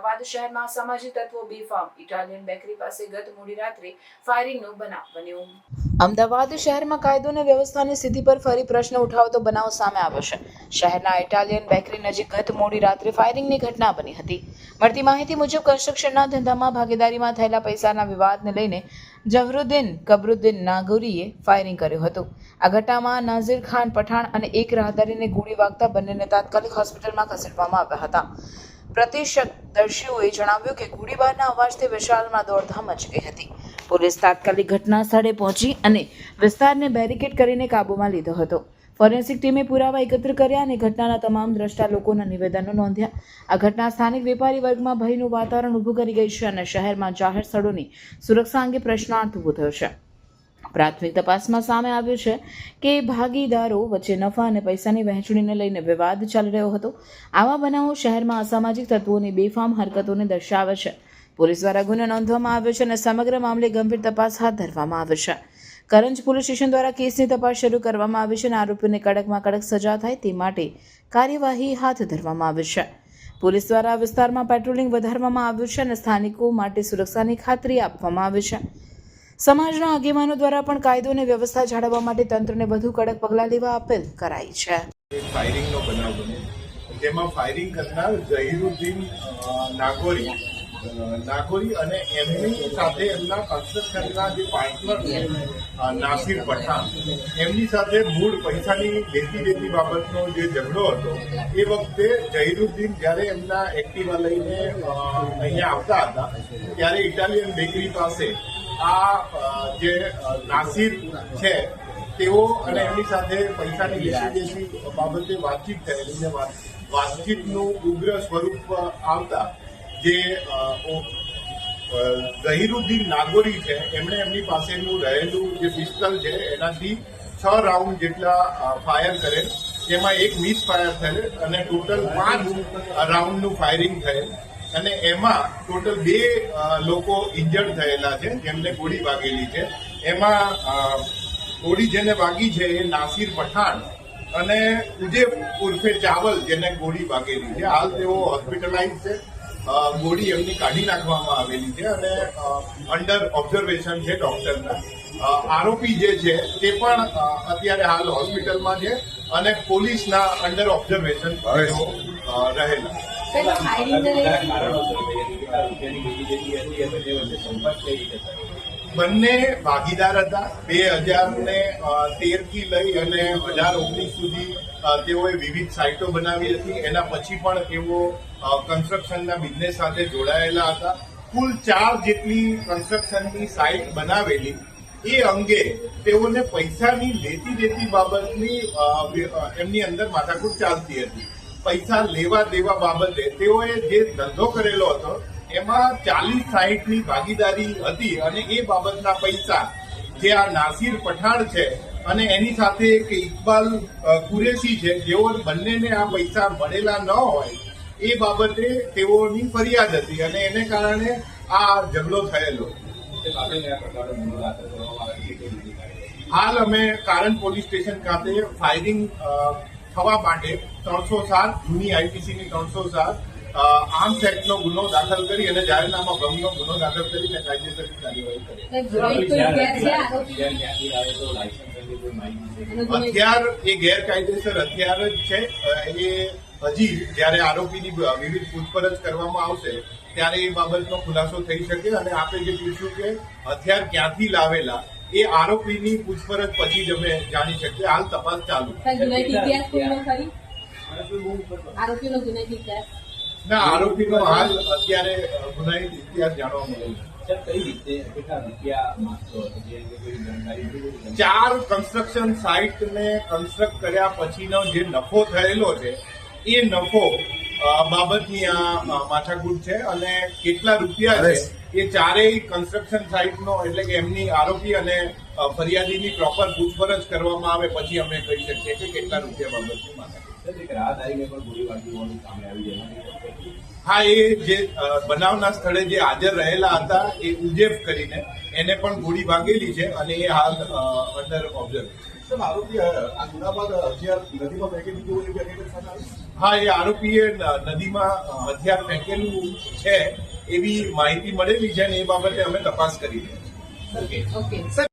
અમદાવાદ શહેરમાં અસામાજિક તત્વો બેફામ ઇટાલિયન બેકરી પાસે ગત મોડી રાત્રે ફાયરિંગનો બનાવ બન્યો। અમદાવાદ શહેરમાં કાયદો અને વ્યવસ્થાની સ્થિતિ પર ફરી પ્રશ્ન ઉઠાવતો બનાવ સામે આવ્યો છે। શહેરના ઇટાલિયન બેકરી નજીક ગત મોડી રાત્રે ફાયરિંગની ઘટના બની હતી। મળતી માહિતી મુજબ કન્સ્ટ્રક્શનના ધંધામાં ભાગીદારીમાં થયેલા પૈસાના વિવાદને લઈને જહરુદ્દીન કબરુદ્દીન નાગોરીએ ફાયરિંગ કર્યું હતું। આ ઘટનામાં નાઝીર ખાન પઠાણ અને એક રાહદારીને ગોળી વાગતા બંનેને તાત્કાલિક હોસ્પિટલમાં ખસેડવામાં આવ્યા હતા। પ્રત્યક્ષદર્શીઓએ જણાવ્યું કે ગોળીબારના અવાજથી વિશાળમાં દોડધામ મચી ગઈ હતી। પોલીસ તાત્કાલિક ઘટના સ્થળે પહોંચી અને વિસ્તારને બેરિકેડ કરીને કાબૂમાં લીધો હતો। ફોરેન્સિક ટીમે પુરાવા એકત્ર કર્યા અને ઘટનાના તમામ દ્રષ્ટા લોકોના નિવેદનો નોંધ્યા। આ ઘટના સ્થાનિક વેપારી વર્ગમાં ભયનું વાતાવરણ ઊભું કરી ગઈ છે અને શહેરમાં જાહેર સ્થળોની સુરક્ષા અંગે પ્રશ્નાર્થ ઊભો થયો છે। પ્રાથમિક તપાસમાં સામે આવ્યું છે કે ભાગીદારો વચ્ચે નફા અને પૈસાની વહેંચણીને લઈને વિવાદ ચાલી રહ્યો હતો। આવા બનાવો શહેરમાં અસામાજિક તત્વોની બેફામ હરકતોને દર્શાવે છે। પોલીસ દ્વારા ગુનો નોંધવામાં આવ્યો છે અને સમગ્ર મામલે ગંભીર તપાસ હાથ ધરવામાં આવી છે। કરંજ પોલીસ સ્ટેશન દ્વારા કેસની તપાસ શરૂ કરવામાં આવી છે અને આરોપીઓને કડકમાં કડક સજા થાય તે માટે કાર્યવાહી હાથ ધરવામાં આવી છે। પોલીસ દ્વારા વિસ્તારમાં પેટ્રોલિંગ વધારવામાં આવ્યું છે અને સ્થાનિકો માટે સુરક્ષાની ખાતરી આપવામાં આવી છે। સમાજના આગેવાનો દ્વારા પણ કાયદો અને વ્યવસ્થા જાળવવા માટે તંત્રને વધુ કડક પગલાં લેવા અપીલ કરાઈ છે। ફાયરિંગનો બનાવ બન્યો જેમાં ફાયરિંગ કરનાર ઝહીરુદ્દીન નાગોરી અને એમની સાથે એમના કન્સ્ટ્રક્શનના જે પાર્ટનર છે નાસિર પઠાણ એમની સાથે મૂળ પૈસાની લેતી દેતી બાબતનો જે ઝઘડો હતો એ વખતે ઝહીરુદ્દીન જ્યારે એમના એક્ટિવા લઈને અહીંયા આવતા હતા ત્યારે ઇટાલિયન બેકરી પાસે આ જે નાસિર છે તેઓ અને એમની સાથે પૈસાની લેતી દેતી બાબતે વાતચીત થયેલી અને વાતચીતનું ઉગ્ર સ્વરૂપ આવતા જે ઝહીરુદ્દીન નાગોરી છે એમણે એમની પાસેનું રહેલું જે પિસ્તલ છે એનાથી 6 રાઉન્ડ જેટલા ફાયર કરેલ, જેમાં એક મિસ ફાયર થયેલ અને ટોટલ 5 રાઉન્ડનું ફાયરિંગ થયેલ અને એમાં ટોટલ 2 લોકો ઇન્જર્ડ થયેલા છે જેમને ગોળી વાગેલી છે। એમાં ગોળી જેને વાગી છે એ નાસિર પઠાણ અને ઉજેબ ઉર્ફે ચાવલ જેને ગોળી વાગેલી છે। હાલ તેઓ હોસ્પિટલાઇઝ છે। ગોળી એમની કાઢી નાખવામાં આવેલી છે અને અંડર ઓબ્ઝર્વેશન છે ડોક્ટરના। આરોપી જે છે તે પણ અત્યારે હાલ હોસ્પિટલમાં છે અને પોલીસના અંડર ઓબ્ઝર્વેશન રહેલા। બંને ભાગીદાર હતા। 2013 થી લઈ અને 2019 સુધી તેઓએ વિવિધ સાઇટો બનાવી હતી। એના પછી પણ તેઓ કન્સ્ટ્રક્શનના બિઝનેસ સાથે જોડાયેલા હતા। કુલ 4 જેટલી કન્સ્ટ્રક્શનની સાઇટ બનાવેલી એ અંગે તેઓને પૈસાની લેતી દેતી બાબતની એમની અંદર માથાકૂટ ચાલતી હતી। પૈસા લેવા દેવા બાબતે તેઓએ જે ધંધો કરેલો હતો એમાં 40-60ની ભાગીદારી હતી અને એ બાબતના પૈસા જે આ નાસિર પઠાણ છે અને એની સાથે એક ઇકબાલ કુરેશી છે જેઓ બંનેને આ પૈસા મળેલા ન હોય એ બાબતે તેઓની ફરિયાદ હતી અને એને કારણે આ ઝઘડો થયેલો। હાલ અમે કારંજ પોલીસ સ્ટેશન ખાતે ફાયરિંગ થવા માટે 307 જૂની આઈપીસીની 307 આર્મ્સ એક્ટનો ગુનો દાખલ કરી અને જાહેરનામા ભંગનો ગુનો દાખલ કરીને કાયદેસરની કાર્યવાહી કરી। હથિયાર એ ગેરકાયદેસર હથિયાર જ છે। એ હજી જ્યારે આરોપીની વિવિધ પૂછપરછ કરવામાં આવશે ત્યારે એ બાબતનો ખુલાસો થઈ શકે અને આપે જે પૂછ્યું કે હથિયાર ક્યાંથી લાવેલા એ આરોપીની પૂછપરછ પછી જ અમે જાણી શકીએ। હાલ તપાસ ચાલુ। ના, આરોપીનો હાલ અત્યારે ગુનાહિત ઇતિહાસ જાણવા મળેલ છે। 4 કન્સ્ટ્રક્શન સાઇટને કન્સ્ટ્રક્ટ કર્યા પછીનો જે નફો થયેલો છે એ નફો બાબતની આ માથાકૂટ છે અને કેટલા રૂપિયા છે એ ચારેય કન્સ્ટ્રક્શન સાઇટનો એટલે કે એમની આરોપી અને ફરિયાદીની પ્રોપર પૂછપરછ કરવામાં આવે પછી અમે કહી શકીએ કે કેટલા રૂપિયા બાબતની માથાકૂટ। હા, એ જે બનાવના સ્થળે જે હાજર રહેલા હતા એ ઉજેબ કરીને એને પણ ગોળી વાગેલી છે અને એ હાલ અંડર ઓબ્ઝર્વેશન। સાહેબ, આરોપી આ ગુના બાદ હથિયાર નદીમાં ફેંકી દીધું એવું એલિગેશન સામે આવ્યું? હા, એ આરોપીએ નદીમાં હથિયાર ફેંકેલું છે એવી માહિતી મળેલી છે અને એ બાબતે અમે તપાસ કરી રહ્યા છીએ. Okay sir